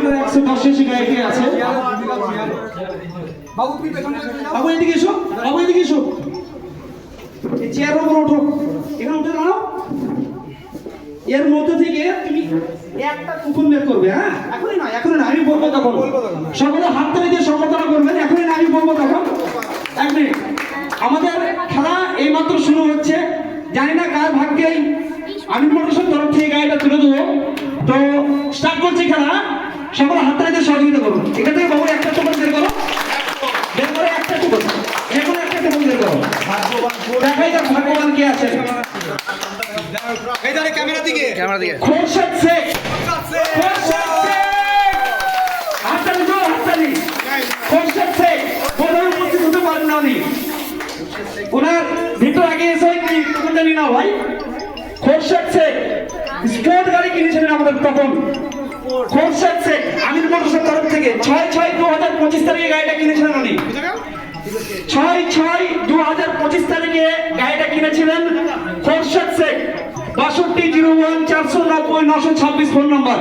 আমাদের 110 সিসি গাড়ি কে আছে? বাবু তুমি পেছনে যাও। বাবু এদিকে এসো, বাবু এদিকে এসো। এই চেয়ারের উপর ওঠো, এখানে উঠে দাঁড়াও। এর মধ্যে থেকে তুমি একটা কুপন বের করবে। হ্যাঁ, এখনই না, আমি বলবো তখন। সকলে হাত তালি দিয়ে সম্বোধনা করবেন। এখনই না, আমি বলবো তখন। এক মিনিট, আমাদের খেলা এইমাত্র শুরু হচ্ছে। জানি না কার ভাগ্যে আমি মোটরসের তরফ থেকে গাড়িটা তুলে দেবো। তো স্টার্ট করছি খেলা। সকলে হাত তালি দিয়ে সহযোগিতা করুন। এখান থেকে বাবু একটা টোকন বের করো, বের করে একটা টোকন, যে কোনো একটা টোকন বের করো। দেখাই যাক ভাগ্যবান কে আছে। ক্যামেরা দিকে খোরশেদ শেখ, হাততালি দাও, হাততালি। খোরশেদ শেখ বোধহয় উপস্থিত হতে পারেন না উনি। ওনার ভিতর আগে এসে কি টোকনটা নিয়ে নাও ভাই। খোরশেদ শেখ স্পোর্ট গাড়ি কিনেছিলেন আমাদের তখন। খোরশেদ শেখ আমির মোটরসের তরফ থেকে 6/6/2025 তারিখে গাড়িটা কিনেছিলেন উনি। 6/6/2025 তারিখে গাড়িটা কিনেছিলেন খোরশেদ শেখ। 6201 490 926 phone number.